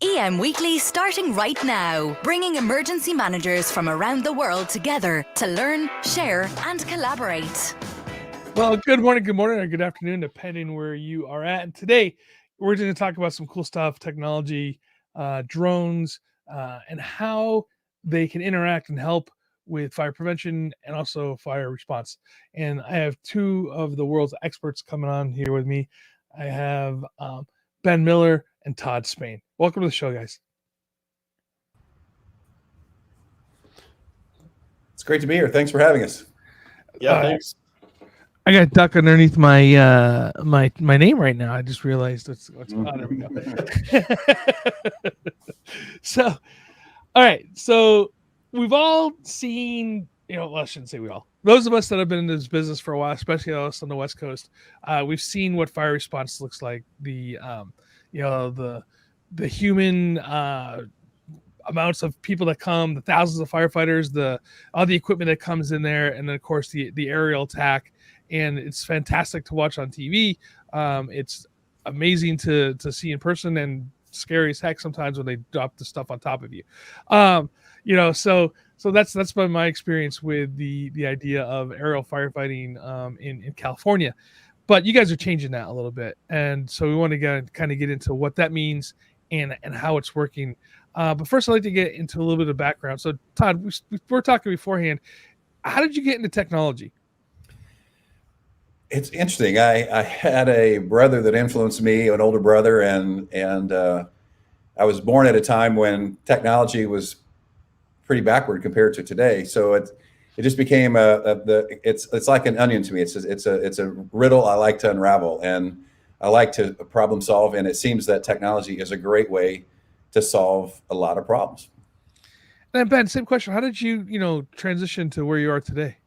EM Weekly starting right now, bringing emergency managers from around the world together to learn, share and collaborate. Well, good morning, or good afternoon, depending where you are at. And today, we're going to talk about some cool stuff, technology, drones, and how they can interact and help with fire prevention and also fire response. And I have two of the world's experts coming on here with me. I have Ben Miller and Todd Spain. Welcome to the show, guys. It's great to be here. Thanks for having us. Yeah, thanks. I got duck underneath my my name right now. I just realized what's there we go. So, all right. So we've all seen, well, I shouldn't say we all. Those of us that have been in this business for a while, especially us on the West Coast, we've seen what fire response looks like. The human amounts of people that come, the thousands of firefighters, all the equipment that comes in there, and then of course the aerial attack. And it's fantastic to watch on TV. It's amazing to see in person, and scary as heck sometimes when they drop the stuff on top of you. So that's been my experience with the idea of aerial firefighting in California. But you guys are changing that a little bit, and so we want to kind of get into what that means and how it's working. But first, I'd like to get into a little bit of background. So, Todd, we were talking beforehand. How did you get into technology? It's interesting. I had a brother that influenced me, an older brother, and I was born at a time when technology was pretty backward compared to today. So it just became it's like an onion to me. It's a riddle I like to unravel, and I like to problem solve. And it seems that technology is a great way to solve a lot of problems. And Ben, same question. How did you transition to where you are today?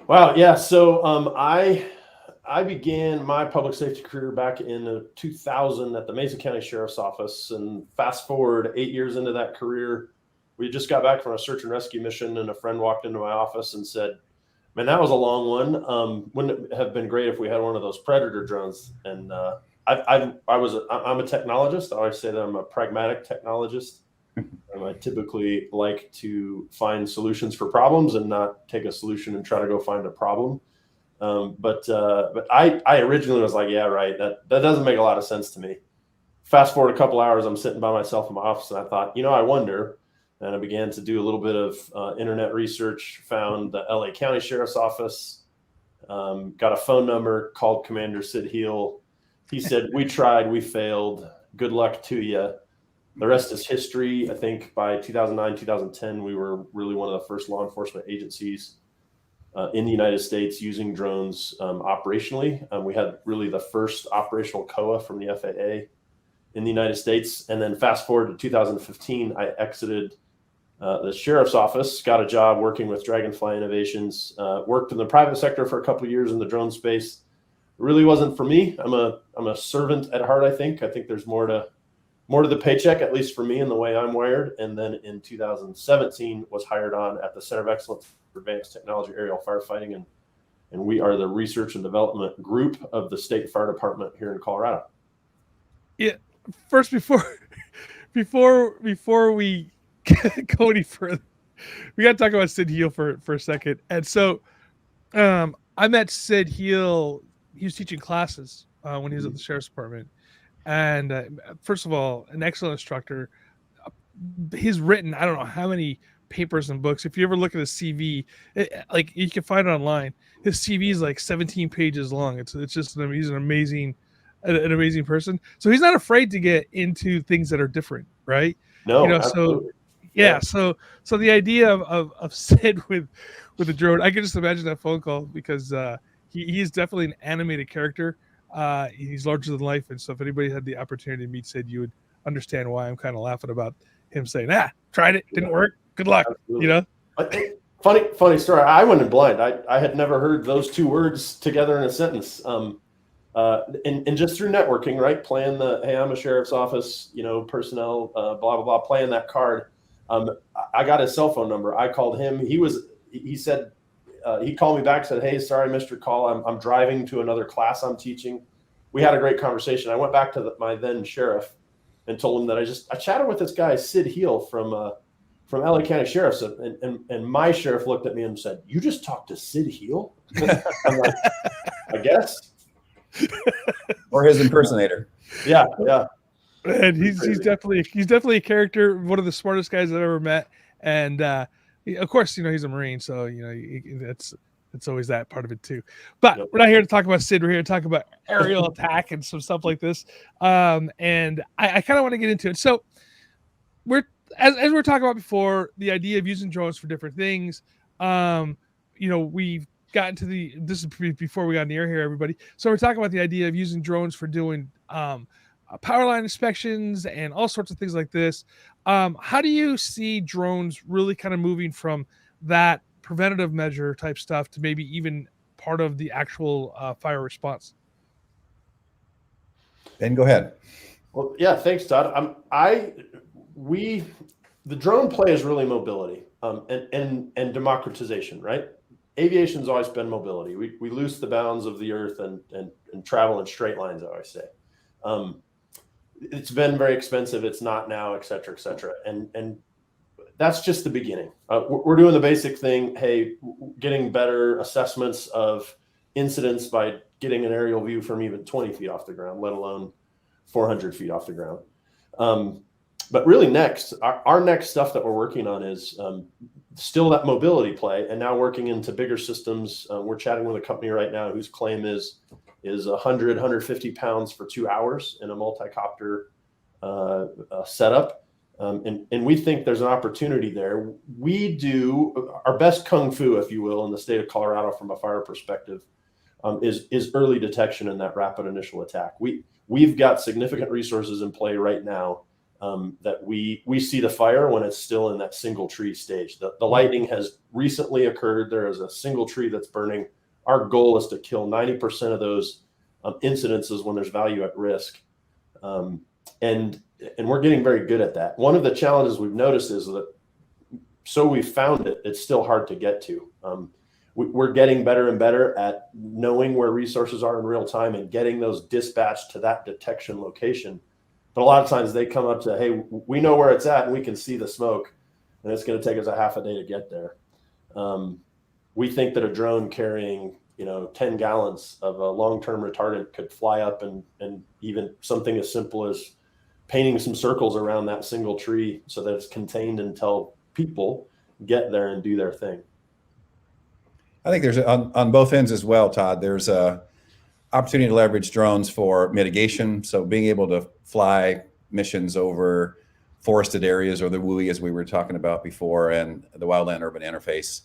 Wow. Yeah. So I began my public safety career back in 2000 at the Mason County Sheriff's Office. And fast forward 8 years into that career, we just got back from a search and rescue mission, and a friend walked into my office and said, "Man, that was a long one. Wouldn't it have been great if we had one of those Predator drones?" And I'm a technologist. I always say that I'm a pragmatic technologist. I typically like to find solutions for problems and not take a solution and try to go find a problem. But I originally was like, yeah, right. That doesn't make a lot of sense to me. Fast forward a couple hours, I'm sitting by myself in my office, and I thought, I wonder. And I began to do a little bit of internet research, found the LA County Sheriff's Office, got a phone number, called Commander Sid Heel. He said, "We tried, we failed. Good luck to you." The rest is history. I think by 2009, 2010, we were really one of the first law enforcement agencies in the United States using drones operationally. We had really the first operational COA from the FAA in the United States. And then fast forward to 2015, I exited the sheriff's office, got a job working with Dragonfly Innovations, worked in the private sector for a couple of years in the drone space. It really wasn't for me. I'm a servant at heart, I think. I think there's more to the paycheck, at least for me and the way I'm wired. And then in 2017 was hired on at the Center of Excellence for Advanced Technology Aerial Firefighting. And we are the research and development group of the State Fire Department here in Colorado. Yeah. First, before we go any further, we got to talk about Sid Heel for a second. And so I met Sid Heel. He was teaching classes when he was at the Sheriff's Department. And first of all, an excellent instructor. He's written, I don't know how many papers and books. If you ever look at his CV, you can find it online. His CV is like 17 pages long. It's just he's an amazing person. So he's not afraid to get into things that are different, right? No, absolutely. So the idea of Sid with the drone, I can just imagine that phone call, because he's definitely an animated character. He's larger than life, and so if anybody had the opportunity to meet Sid, you would understand why I'm kind of laughing about him saying, tried it, didn't work, good luck. Absolutely. Funny story. I went in blind. I had never heard those two words together in a sentence. And just through networking, right? Playing hey, I'm a sheriff's office, personnel, blah, blah, blah, playing that card. I got his cell phone number. I called him. He said, he called me back, said, "Hey, sorry, I missed your call. I'm driving to another class I'm teaching." We had a great conversation. I went back to my then sheriff and told him that I chatted with this guy, Sid Heel from LA County Sheriff's, and my sheriff looked at me and said, "You just talked to Sid Heel?" I'm like, I guess. Or his impersonator. Yeah, yeah. And he's definitely a character, one of the smartest guys I've ever met. And of course, he's a Marine, so it's always that part of it too. But we're not here to talk about Sid. We're here to talk about aerial attack and some stuff like this. And I kind of want to get into it. So as we were talking about before, the idea of using drones for different things. We've gotten to this is before we got in the air here, everybody. So we're talking about the idea of using drones for doing power line inspections and all sorts of things like this. How do you see drones really kind of moving from that preventative measure type stuff to maybe even part of the actual fire response? Ben, go ahead. Well, yeah, thanks, Todd. The drone play is really mobility and democratization, right? Aviation's always been mobility. We loose the bounds of the earth and travel in straight lines, I always say. It's been very expensive. It's not now, et cetera, et cetera. And that's just the beginning. We're doing the basic thing. Hey, getting better assessments of incidents by getting an aerial view from even 20 feet off the ground, let alone 400 feet off the ground. But really our next stuff that we're working on is still that mobility play, and now working into bigger systems. We're chatting with a company right now whose claim is 150 pounds for 2 hours in a multi-copter setup. And we think there's an opportunity there. We do our best kung fu, if you will, in the state of Colorado from a fire perspective, is early detection and that rapid initial attack. We've got significant resources in play right now that we see the fire when it's still in that single tree stage. The lightning has recently occurred. There is a single tree that's burning. Our goal is to kill 90% of those incidences when there's value at risk. And we're getting very good at that. One of the challenges we've noticed is that, so we found it's still hard to get to. We're getting better and better at knowing where resources are in real time and getting those dispatched to that detection location. But a lot of times they come up to, hey, we know where it's at and we can see the smoke, and it's going to take us a half a day to get there. We think that a drone carrying 10 gallons of a long-term retardant could fly up and even something as simple as painting some circles around that single tree so that it's contained until people get there and do their thing. I think there's on both ends as well, Todd. There's a opportunity to leverage drones for mitigation. So being able to fly missions over forested areas, or the WUI as we were talking about before, and the wildland urban interface,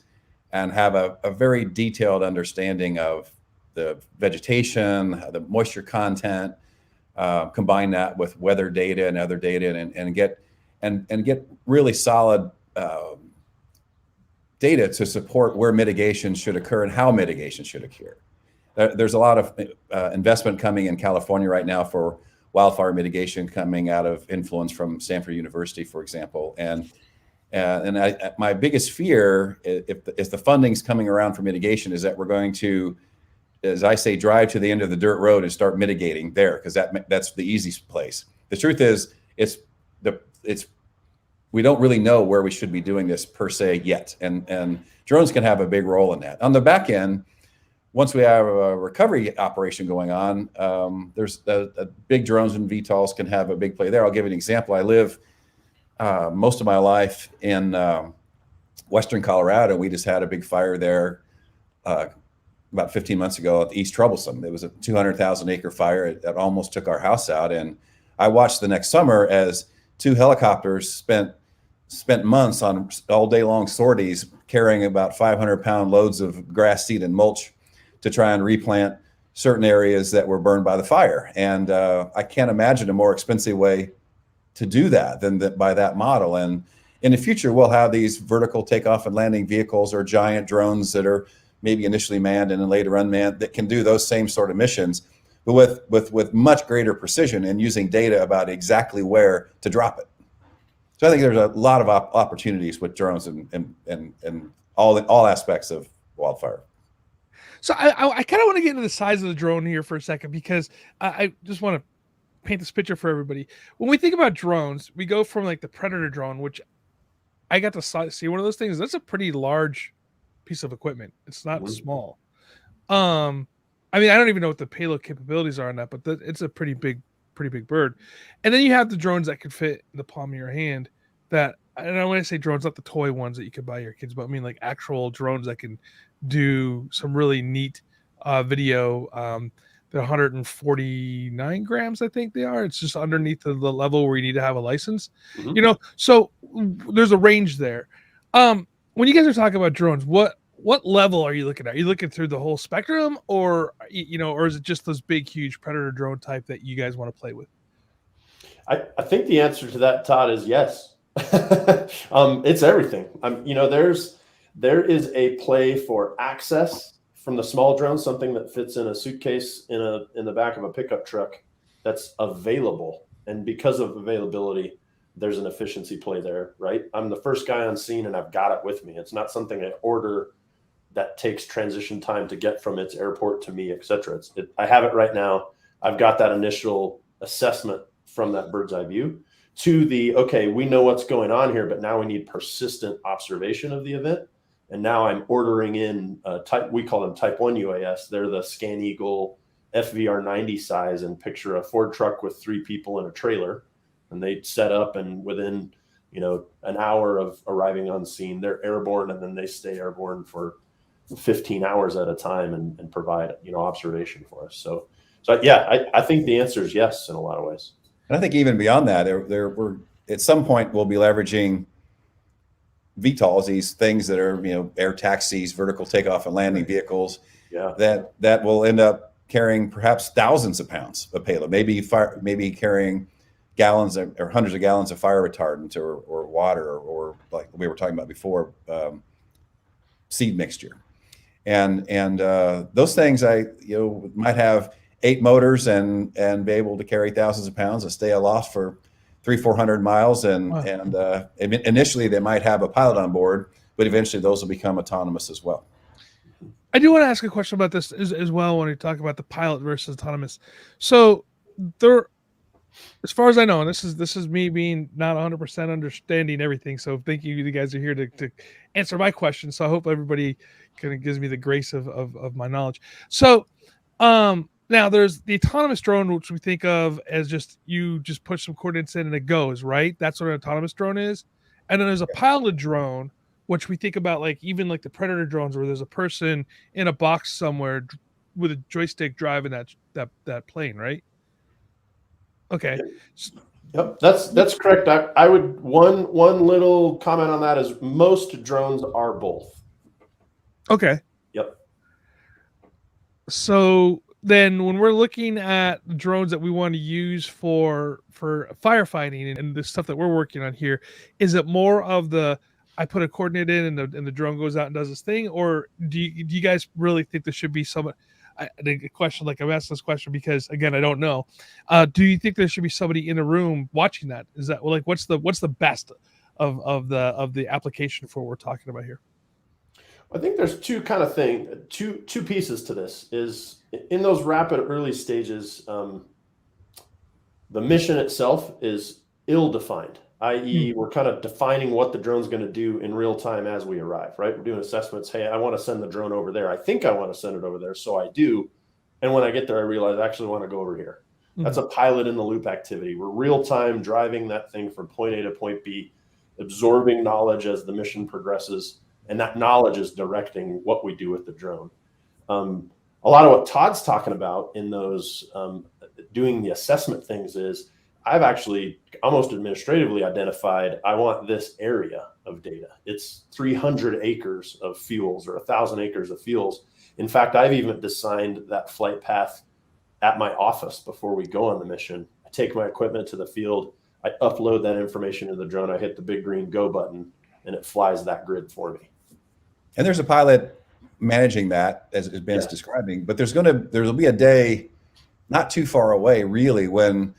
and have a very detailed understanding of the vegetation, the moisture content, combine that with weather data and other data, and get really solid data to support where mitigation should occur and how mitigation should occur. There's a lot of investment coming in California right now for wildfire mitigation, coming out of influence from Stanford University, for example. And my biggest fear, if the funding's coming around for mitigation, is that we're going to, as I say, drive to the end of the dirt road and start mitigating there, because that's the easiest place. The truth is, we don't really know where we should be doing this per se yet, and drones can have a big role in that. On the back end, once we have a recovery operation going on, there's big drones and VTOLs can have a big play there. I'll give you an example. I live most of my life in Western Colorado. We just had a big fire there about 15 months ago at East Troublesome. It was a 200,000 acre fire that almost took our house out. And I watched the next summer as 2 helicopters spent months on all day long sorties, carrying about 500-pound loads of grass seed and mulch to try and replant certain areas that were burned by the fire. And I can't imagine a more expensive way to do that than by that model. And in the future, we'll have these vertical takeoff and landing vehicles or giant drones that are maybe initially manned and then later unmanned that can do those same sort of missions, but with much greater precision and using data about exactly where to drop it. So I think there's a lot of opportunities with drones and all aspects of wildfire. So I kind of want to get into the size of the drone here for a second, because I just want to paint this picture for everybody. When we think about drones, we go from like the Predator drone, which I got to see one of those things. That's a pretty large piece of equipment. It's not small. I mean, I don't even know what the payload capabilities are on that, but it's a pretty big bird. And then you have the drones that could fit in the palm of your hand. That, and I want to say drones, not the toy ones that you could buy your kids, but I mean like actual drones that can do some really neat video. They're 149 grams, I think they are. It's just underneath the level where you need to have a license. You know, so there's a range there. When you guys are talking about drones, what level are you looking at? Are you looking through the whole spectrum, or or is it just those big, huge Predator drone type that you guys want to play with? I think the answer to that, Todd, is yes. It's everything. There is a play for access from the small drone, something that fits in a suitcase in the back of a pickup truck that's available. And because of availability, there's an efficiency play there, right? I'm the first guy on scene and I've got it with me. It's not something I order that takes transition time to get from its airport to me, et cetera. I have it right now. I've got that initial assessment from that bird's eye view to okay, we know what's going on here, but now we need persistent observation of the event. And now I'm ordering in we call them type 1 UAS. They're the Scan Eagle FVR 90 size, and picture a Ford truck with 3 people in a trailer, and they set up, and within an hour of arriving on scene, they're airborne, and then they stay airborne for 15 hours at a time and provide observation for us. So yeah, I think the answer is yes in a lot of ways. And I think even beyond that, we're at some point we'll be leveraging VTOLs, these things that are air taxis, vertical takeoff and landing vehicles, that will end up carrying perhaps thousands of pounds of payload, maybe carrying gallons or hundreds of gallons of fire retardant or water or like we were talking about before, seed mixture, and those things might have 8 motors and be able to carry thousands of pounds and stay aloft for 300-400 miles. And initially they might have a pilot on board, but eventually those will become autonomous as well. I do want to ask a question about this as well when we talk about the pilot versus autonomous. So there, as far as I know, and this is me being not 100% understanding everything. So thank you guys are here to answer my question. So I hope everybody kind of gives me the grace of my knowledge. So now there's the autonomous drone, which we think of as just push some coordinates in and it goes, right? That's what an autonomous drone is. And then there's a pilot drone, which we think about even like the Predator drones, where there's a person in a box somewhere with a joystick driving that plane, right? Okay. Yep, that's correct. I would one little comment on that is most drones are both. Okay. Yep. So then when we're looking at drones that we want to use for firefighting and the stuff that we're working on here, is it more of I put a coordinate in and the drone goes out and does this thing, or do you guys really think there should be somebody? The question, like I'm asking this question because again I don't know. Do you think there should be somebody in a room watching that? Is that what's the best of the application for what we're talking about here? I think there's two pieces to this. Is in those rapid early stages, the mission itself is ill-defined, i.e. we're kind of defining what the drone's going to do in real time as we arrive, right? We're doing assessments. Hey, I want to send the drone over there. I think I want to send it over there, so I do. And when I get there, I realize I actually want to go over here. That's a pilot in the loop activity. We're real time driving that thing from point A to point B, absorbing knowledge as the mission progresses. And that knowledge is directing what we do with the drone. A lot of what Todd's talking about in those doing the assessment things is I've actually almost administratively identified, I want this area of data. It's 300 acres of fuels or 1,000 acres of fuels. In fact, I've even designed that flight path at my office before we go on the mission. I take my equipment to the field. I upload that information to the drone. I hit the big green go button and it flies that grid for me. And there's a pilot managing that, as Ben's describing, but there'll be a day not too far away, really, when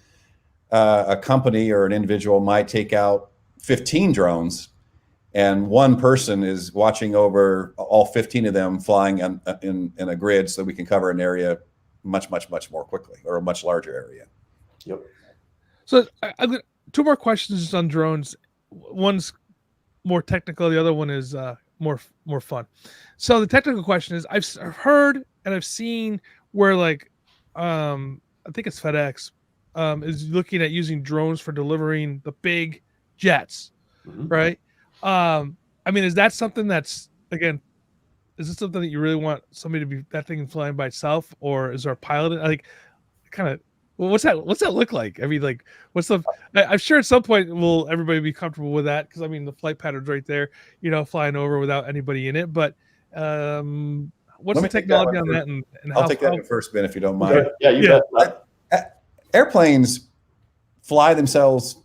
a company or an individual might take out 15 drones, and one person is watching over all 15 of them flying in a grid, so we can cover an area much more quickly, or a much larger area. Yep. So I've got two more questions just on drones. One's more technical. The other one is more fun. So the technical question is, I've heard and I've seen where like, I think it's FedEx, is looking at using drones for delivering the big jets, right? I mean, is that something that's, again, is this something that you really want somebody to be that thing flying by itself, or is there a pilot? Like, kind of, well, what's that look like? I mean, like, what's the? I'm sure at some point will everybody be comfortable with that, because I mean the flight pattern's right there, flying over without anybody in it. But what's the technology on that, and I'll how? take that one first, Ben, if you don't mind. Yeah, you bet. Airplanes fly themselves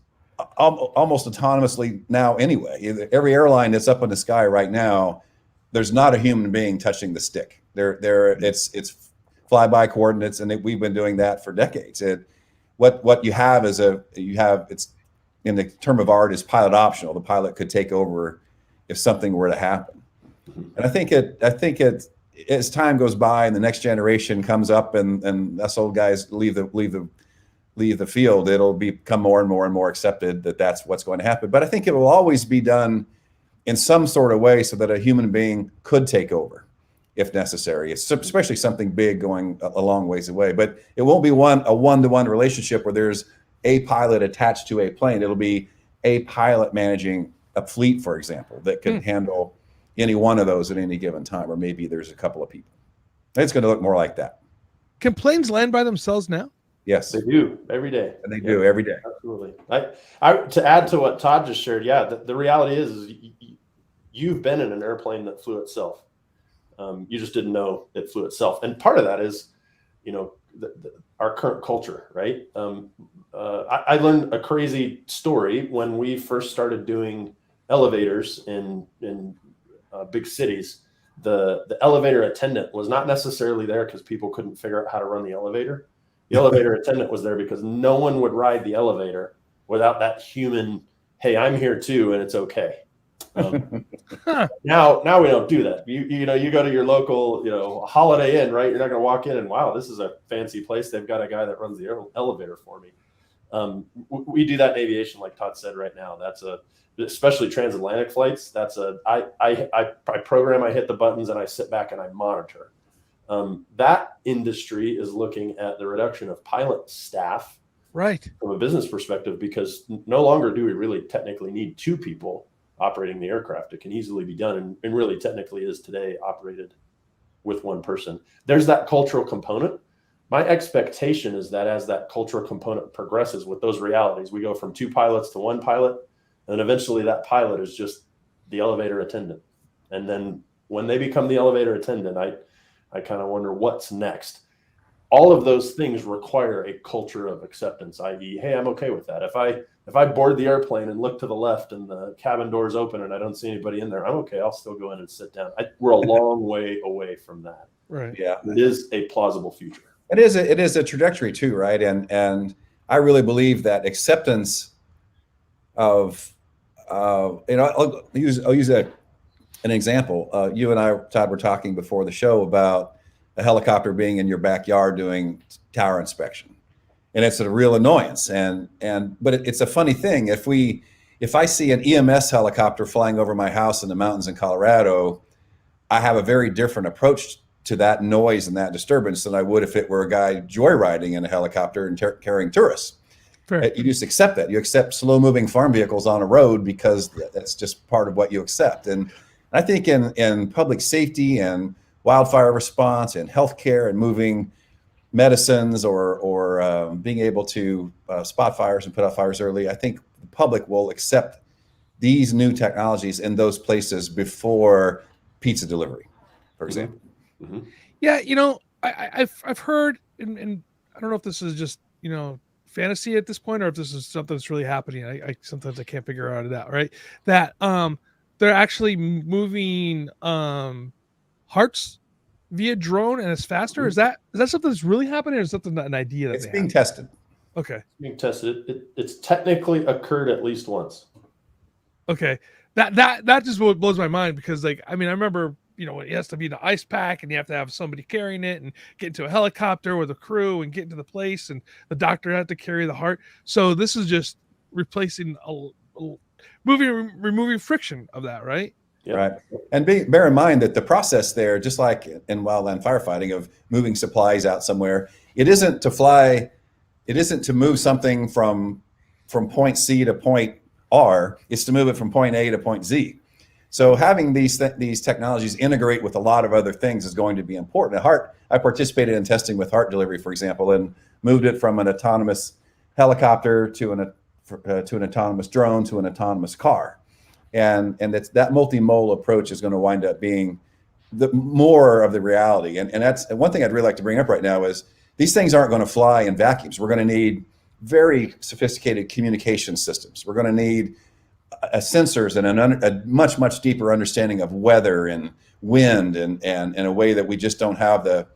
almost autonomously now anyway. Every airline that's up in the sky right now, there's not a human being touching the stick. It's flyby coordinates, and we've been doing that for decades. What you have is it's, in the term of art, is pilot optional. The pilot could take over if something were to happen. And I think as time goes by and the next generation comes up, and us old guys leave the field, it'll become more and more accepted that that's what's going to happen. But I think it will always be done in some sort of way so that a human being could take over if necessary. It's especially something big going a long ways away. But it won't be a one-to-one relationship where there's a pilot attached to a plane. It'll be a pilot managing a fleet, for example, that can handle any one of those at any given time, or maybe there's a couple of people. It's going to look more like that. Can planes land by themselves now? Yes, they do every day. And they do every day. Absolutely. I to add to what Todd just shared, yeah, the reality is you've been in an airplane that flew itself. You just didn't know it flew itself, and part of that is, our current culture, right? I learned a crazy story when we first started doing elevators in big cities. The elevator attendant was not necessarily there because people couldn't figure out how to run the elevator. The elevator attendant was there because no one would ride the elevator without that human, hey, I'm here too, and it's okay. Now we don't do that. You go to your local, Holiday Inn, right? You're not going to walk in and, wow, this is a fancy place. They've got a guy that runs the elevator for me. We do that in aviation, like Todd said right now. Especially transatlantic flights. I program, I hit the buttons, and I sit back and I monitor. That industry is looking at the reduction of pilot staff, right, from a business perspective, because no longer do we really technically need two people operating the aircraft. It can easily be done, and really technically is today operated with one person. There's that cultural component. My expectation is that as that cultural component progresses with those realities, we go from two pilots to one pilot, and eventually that pilot is just the elevator attendant. And then when they become the elevator attendant, I kind of wonder what's next. All of those things require a culture of acceptance, i.e., hey, I'm okay with that. If I board the airplane and look to the left and the cabin doors open and I don't see anybody in there, I'm okay. I'll still go in and sit down. We're a long way away from that. Right. Yeah. It is a plausible future. It is a trajectory too, right? And I really believe that acceptance of I'll use an example. You and I, Todd, were talking before the show about a helicopter being in your backyard doing tower inspection, and it's a real annoyance. But it's a funny thing. If I see an EMS helicopter flying over my house in the mountains in Colorado, I have a very different approach to that noise and that disturbance than I would if it were a guy joyriding in a helicopter and carrying tourists. Fair. You just accept that. You accept slow-moving farm vehicles on a road because that's just part of what you accept. And I think in public safety and wildfire response and healthcare and moving medicines or being able to spot fires and put out fires early, I think the public will accept these new technologies in those places before pizza delivery, for example. Mm-hmm. Yeah, I've heard, and I don't know if this is just fantasy at this point or if this is something that's really happening. I sometimes I can't figure out that, right? That they're actually moving hearts via drone and it's faster. Mm-hmm. Is that something that's really happening, or is something an idea that it's being tested? Okay, it's being tested. It's technically occurred at least once. Okay, that just blows my mind, because I remember it has to be the ice pack, and you have to have somebody carrying it, and get into a helicopter with a crew and get into the place, and the doctor had to carry the heart. So this is just replacing removing friction of that, right? Yep. Right. And bear in mind that the process there, just like in wildland firefighting of moving supplies out somewhere, it isn't to move something from point C to point R, it's to move it from point A to point Z. So having these technologies integrate with a lot of other things is going to be important. I participated in testing with heart delivery, for example, and moved it from an autonomous helicopter to an autonomous drone to an autonomous car. And that multimole approach is going to wind up being the more of the reality. And that's one thing I'd really like to bring up right now is these things aren't going to fly in vacuums. We're going to need very sophisticated communication systems. We're going to need sensors and a much, much deeper understanding of weather and wind and in a way that we just don't have the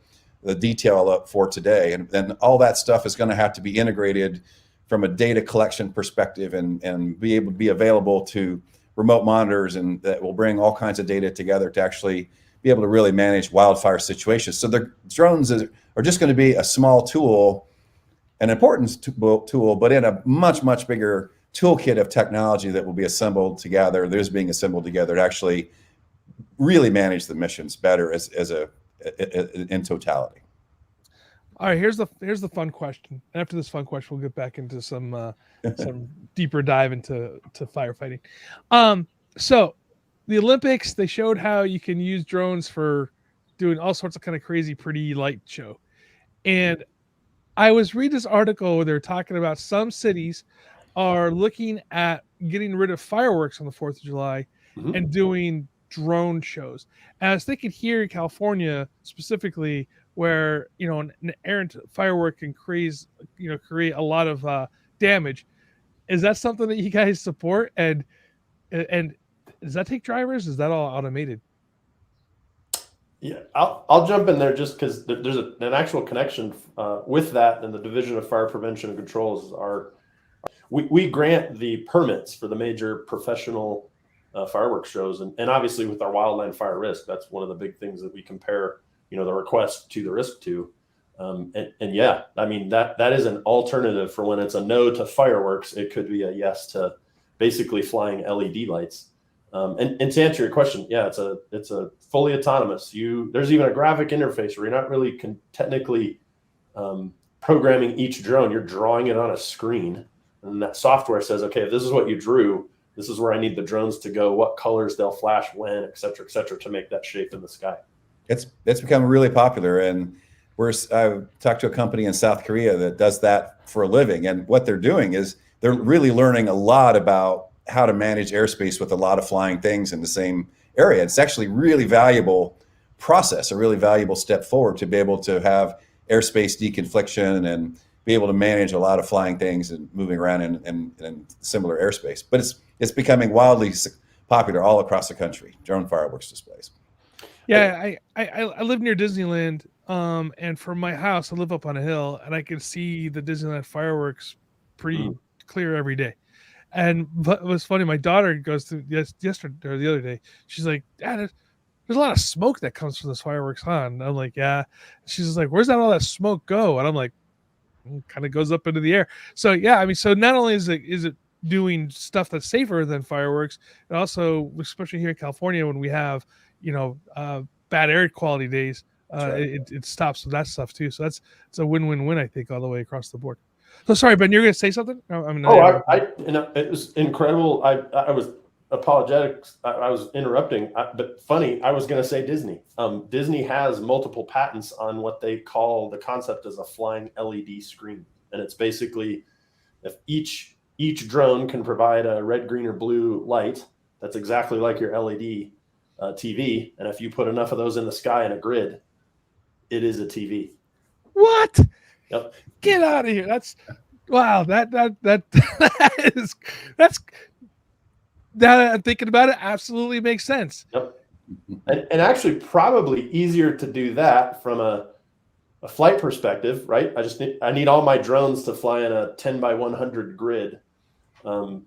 detail up for today. And then all that stuff is going to have to be integrated from a data collection perspective and be able to be available to remote monitors, and that will bring all kinds of data together to actually be able to really manage wildfire situations. So the drones are just going to be a small tool, an important tool, but in a much, much bigger toolkit of technology that will be assembled together. There's being assembled together to actually really manage the missions better in totality. All right, here's the fun question. After this fun question, we'll get back into some deeper dive into firefighting. So the Olympics, they showed how you can use drones for doing all sorts of kind of crazy, pretty light show. And I was reading this article where they're talking about some cities are looking at getting rid of fireworks on the 4th of July and doing drone shows. And I was thinking here in California specifically, where an errant firework can create a lot of damage. Is that something that you guys support? And does that take drivers? Is that all automated? Yeah, I'll jump in there just because there's an actual connection with that, and the Division of Fire Prevention and Controls we grant the permits for the major professional fireworks shows, and obviously with our wildland fire risk, that's one of the big things that we compare the request to the risk to. And yeah, I mean, that is an alternative for when it's a no to fireworks. It could be a yes to basically flying LED lights. And to answer your question, yeah, it's a fully autonomous. There's even a graphic interface where you're not really technically programming each drone. You're drawing it on a screen, and that software says, okay, if this is what you drew, this is where I need the drones to go, what colors they'll flash when, et cetera, to make that shape in the sky. It's become really popular, and I've talked to a company in South Korea that does that for a living, and what they're doing is they're really learning a lot about how to manage airspace with a lot of flying things in the same area. It's actually really valuable process, a really valuable step forward to be able to have airspace deconfliction and be able to manage a lot of flying things and moving around in similar airspace. But it's becoming wildly popular all across the country, drone fireworks displays. Yeah, I live near Disneyland, and from my house, I live up on a hill, and I can see the Disneyland fireworks pretty clear every day. And it was funny. My daughter goes to yesterday or the other day. She's like, "Dad, there's a lot of smoke that comes from this fireworks, huh?" And I'm like, "Yeah." She's just like, "Where's all that smoke go?" And I'm like, "Kind of goes up into the air." So yeah, I mean, so not only is it doing stuff that's safer than fireworks, and also, especially here in California, when we have bad air quality days, right. it stops with that stuff too. So it's a win-win-win, I think, all the way across the board. So sorry, Ben, you're going to say something? It was incredible. I was apologetic. I was interrupting, but funny. I was going to say Disney. Disney has multiple patents on what they call the concept as a flying LED screen, and it's basically if each drone can provide a red, green, or blue light that's exactly like your LED TV, and if you put enough of those in the sky in a grid, it is a TV. What? Yep. Get out of here. That's wow. That I'm thinking about it, absolutely makes sense. Yep. And actually probably easier to do that from a flight perspective, right? I need all my drones to fly in a 10 by 100 grid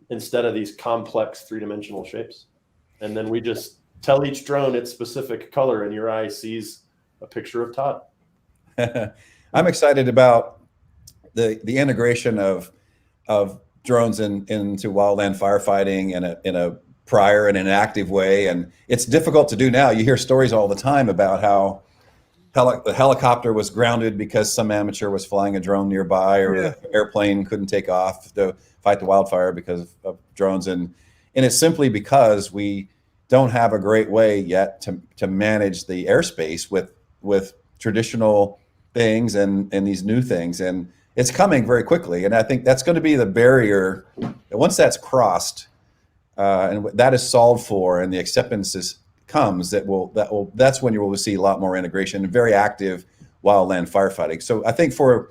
instead of these complex 3-dimensional shapes. And then we just tell each drone its specific color, and your eye sees a picture of Todd. I'm excited about the integration of drones into wildland firefighting in a prior and an active way. And it's difficult to do now. You hear stories all the time about how the helicopter was grounded because some amateur was flying a drone nearby, or the airplane couldn't take off to fight the wildfire because of drones. And it's simply because we don't have a great way yet to manage the airspace with traditional things and these new things. And it's coming very quickly. And I think that's going to be the barrier. Once that's crossed, and that is solved for, and the acceptance comes, that's when you will see a lot more integration and very active wildland firefighting. So I think for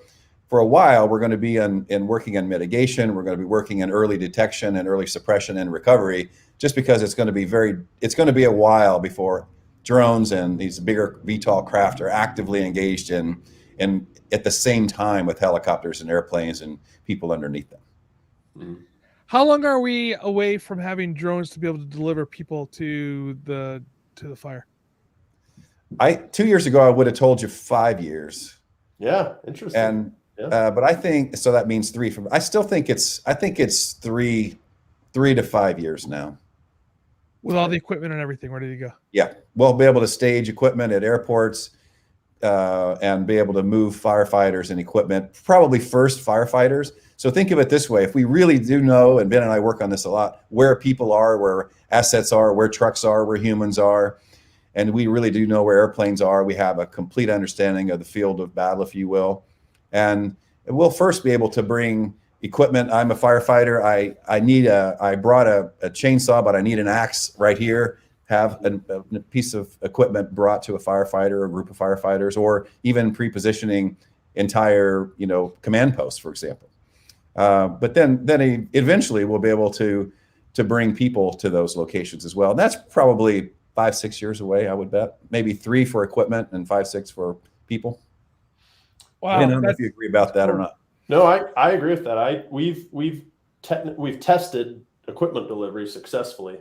a while, we're going to be working on mitigation. We're going to be working in early detection and early suppression and recovery, just because it's going to be a while before drones and these bigger VTOL craft are actively engaged in at the same time with helicopters and airplanes and people underneath them. Mm-hmm. How long are we away from having drones to be able to deliver people to the fire? 2 years ago, I would have told you 5 years. Yeah, interesting. And but I think so. That means three. I still think it's 3 to 5 years now. With all the equipment and everything ready to go. Yeah, we'll be able to stage equipment at airports and be able to move firefighters and equipment. Probably first firefighters. So think of it this way: if we really do know, and Ben and I work on this a lot, where people are, where assets are, where trucks are, where humans are, and we really do know where airplanes are, we have a complete understanding of the field of battle, if you will. And we'll first be able to bring equipment. I'm a firefighter. I brought a chainsaw, but I need an axe right here. Have a piece of equipment brought to a firefighter or a group of firefighters, or even pre-positioning entire, command posts, for example. But then eventually we'll be able to bring people to those locations as well. And that's probably 5-6 years away, I would bet. Maybe 3 for equipment and 5-6 for people. Wow, I don't know if you agree about that or not. No, I agree with that. We've tested equipment delivery successfully.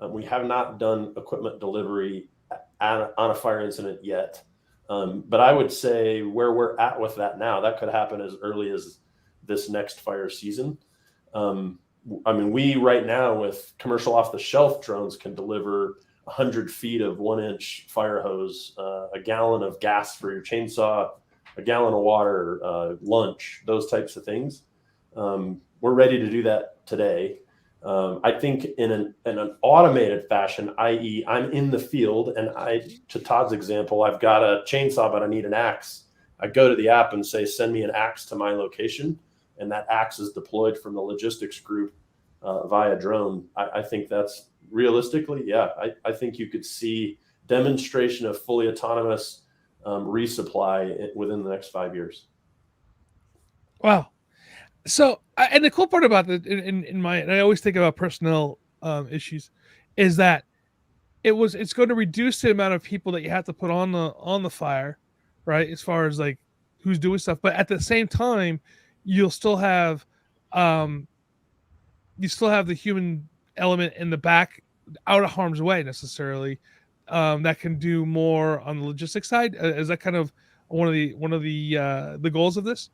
We have not done equipment delivery on a fire incident yet. But I would say where we're at with that now, that could happen as early as this next fire season. We right now with commercial off-the-shelf drones can deliver 100 feet of 1-inch fire hose, a gallon of gas for your chainsaw, a gallon of water, lunch, those types of things. We're ready to do that today. I think in an automated fashion, i.e. I'm in the field and to Todd's example, I've got a chainsaw, but I need an axe. I go to the app and say, send me an axe to my location. And that axe is deployed from the logistics group via drone. I think that's realistically, I think you could see demonstration of fully autonomous resupply within the next 5 years. Wow. So, and the cool part about it, and I always think about personnel issues, is that it's going to reduce the amount of people that you have to put on the fire, right? As far as like who's doing stuff, but at the same time, you'll still have the human element in the back, out of harm's way necessarily, that can do more on the logistics side. Is that kind of one of the goals of this?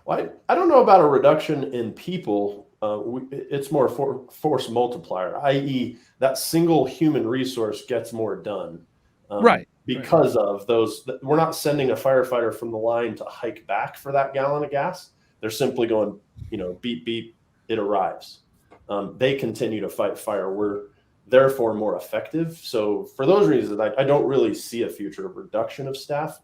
Well, I don't know about a reduction in people. It's more force multiplier, i.e. that single human resource gets more done. Right. Because of those, we're not sending a firefighter from the line to hike back for that gallon of gas. They're simply going, beep, beep, it arrives. They continue to fight fire. We're therefore more effective. So for those reasons, I don't really see a future of reduction of staff.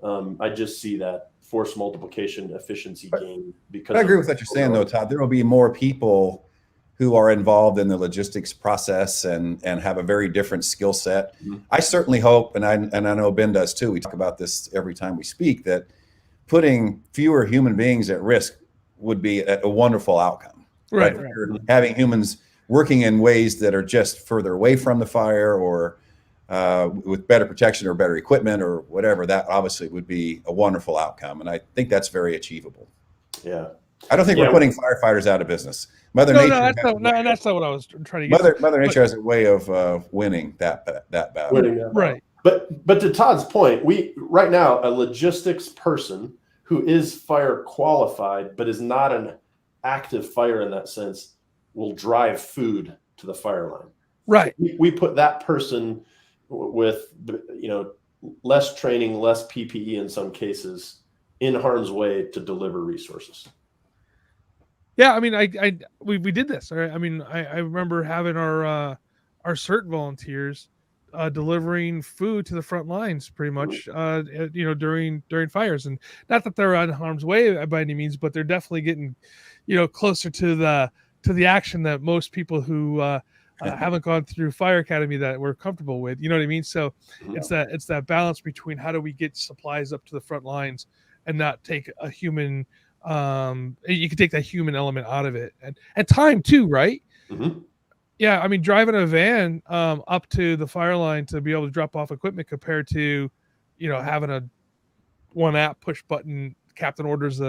I just see that force multiplication efficiency gain. Because I agree with what you're saying, though, Todd. There will be more people who are involved in the logistics process and have a very different skill set. Mm-hmm. I certainly hope, and I know Ben does too, we talk about this every time we speak, that putting fewer human beings at risk would be a wonderful outcome. Right. Having humans working in ways that are just further away from the fire, or with better protection or better equipment or whatever, that obviously would be a wonderful outcome. And I think that's very achievable. Yeah. I don't think we're putting firefighters out of business. Mother No, Nature, that's not what I was trying to get to. Mother Nature has a way of winning that battle. Winning that battle. Right. But to Todd's point, we right now a logistics person who is fire qualified but is not an active fire in that sense will drive food to the fire line. Right. We put that person with, you know, less training, less PPE in some cases, in harm's way to deliver resources. Yeah, I mean, we did this. Right? I mean, I remember having our CERT volunteers delivering food to the front lines, pretty much. You know, during fires, and not that they're on harm's way by any means, but they're definitely getting, you know, closer to the action that most people who haven't gone through fire academy that we're comfortable with. You know what I mean? So it's that balance between how do we get supplies up to the front lines and not take a human. You can take that human element out of it, and time too, right? Mm-hmm. Yeah, I mean, driving a van up to the fire line to be able to drop off equipment compared to, you know, having a one app push button, captain orders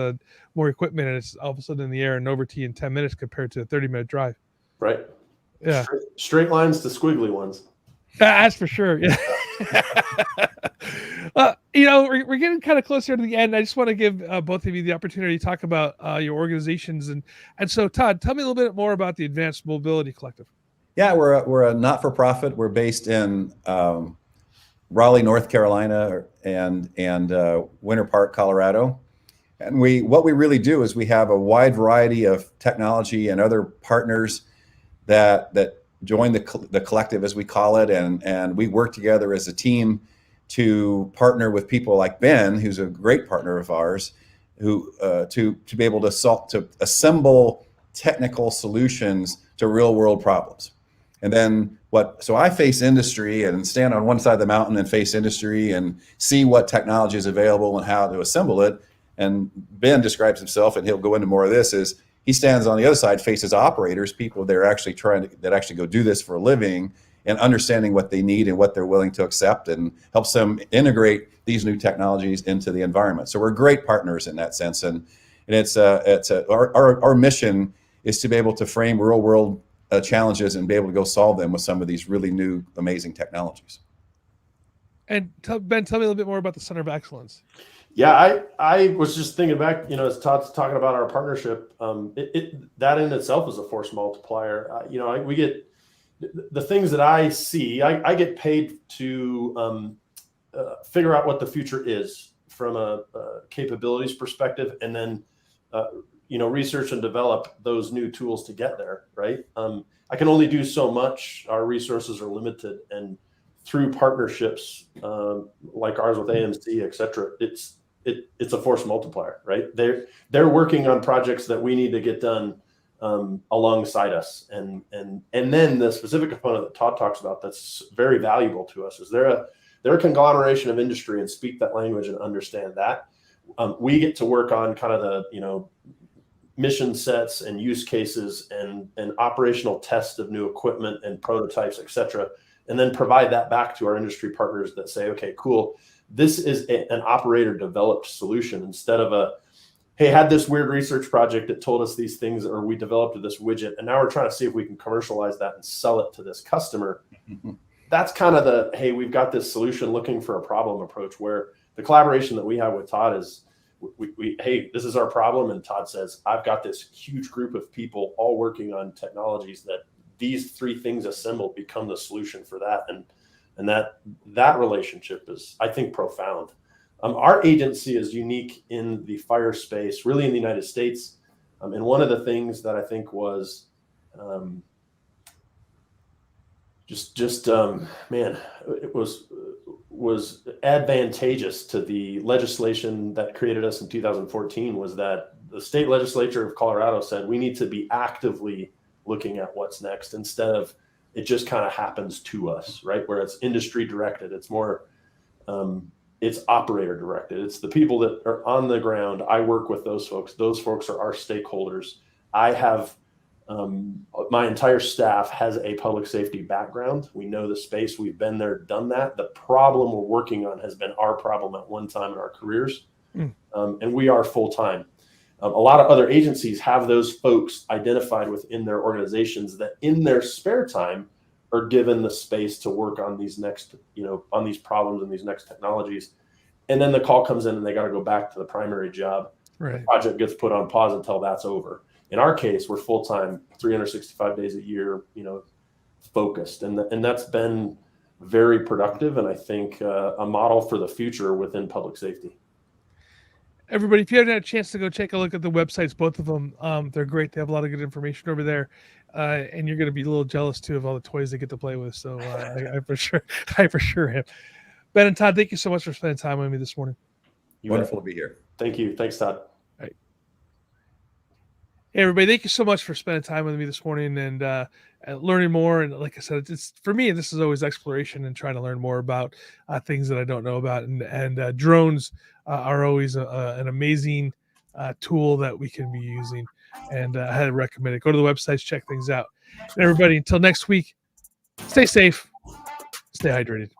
more equipment, and it's all of a sudden in the air and over to you in 10 minutes compared to a 30-minute drive. Right. Yeah. Straight lines to squiggly ones. That's for sure. Yeah. You know, we're getting kind of closer to the end. I just want to give both of you the opportunity to talk about your organizations. And so, Todd, tell me a little bit more about the Advanced Mobility Collective. Yeah, we're a not-for-profit. We're based in Raleigh, North Carolina, and Winter Park, Colorado. And what we really do is we have a wide variety of technology and other partners that join the collective, as we call it, and we work together as a team to partner with people like Ben, who's a great partner of ours, who to be able to assemble technical solutions to real world problems. And then so I face industry and stand on one side of the mountain and face industry and see what technology is available and how to assemble it. And Ben describes himself, and he'll go into more of this, is he stands on the other side, faces operators, people that are actually that actually go do this for a living, and understanding what they need and what they're willing to accept, and helps them integrate these new technologies into the environment. So we're great partners in that sense, and our mission is to be able to frame real world challenges and be able to go solve them with some of these really new, amazing technologies. And Ben, tell me a little bit more about the Center of Excellence. Yeah, I was just thinking back, you know, as Todd's talking about our partnership, that in itself is a force multiplier. You know, we get the things that I see. I get paid to figure out what the future is from a capabilities perspective, and then you know, research and develop those new tools to get there. Right. I can only do so much. Our resources are limited, and through partnerships like ours with AMC, et cetera, it's a force multiplier, right? They're working on projects that we need to get done alongside us, and then the specific component that Todd talks about that's very valuable to us is they're a conglomeration of industry and speak that language and understand that. We get to work on kind of the, you know, mission sets and use cases and operational tests of new equipment and prototypes, et cetera, and then provide that back to our industry partners that say, okay, cool. This is an operator developed solution instead of hey, had this weird research project that told us these things, or we developed this widget, and now we're trying to see if we can commercialize that and sell it to this customer. That's kind of hey, we've got this solution looking for a problem approach, where the collaboration that we have with Todd is hey, this is our problem. And Todd says, I've got this huge group of people all working on technologies that these three things assembled become the solution for that. And that relationship is, I think, profound. Our agency is unique in the fire space, really in the United States. And one of the things that I think was man, it was advantageous to the legislation that created us in 2014 was that the state legislature of Colorado said we need to be actively looking at what's next instead of it just kind of happens to us, right? Where it's industry directed. It's more, it's operator directed. It's the people that are on the ground. I work with those folks. Those folks are our stakeholders. I have, my entire staff has a public safety background. We know the space. We've been there, done that. The problem we're working on has been our problem at one time in our careers. And we are full time. A lot of other agencies have those folks identified within their organizations that in their spare time are given the space to work on these next, on these problems and these next technologies. And then the call comes in and they got to go back to the primary job. Right. The project gets put on pause until that's over. In our case, we're full-time, 365 days a year, focused. And that's been very productive. And I think a model for the future within public safety. Everybody, if you haven't had a chance to go take a look at the websites, both of them, they're great. They have a lot of good information over there. And you're going to be a little jealous too of all the toys they get to play with. So I for sure am. Ben and Todd, thank you so much for spending time with me this morning. Wonderful to be here. Thank you. Thanks, Todd. Hey, everybody, thank you so much for spending time with me this morning and learning more. And like I said, it's for me, this is always exploration and trying to learn more about things that I don't know about. And drones are always an amazing tool that we can be using. And I had to recommend it. Go to the websites, check things out. And everybody, until next week, stay safe, stay hydrated.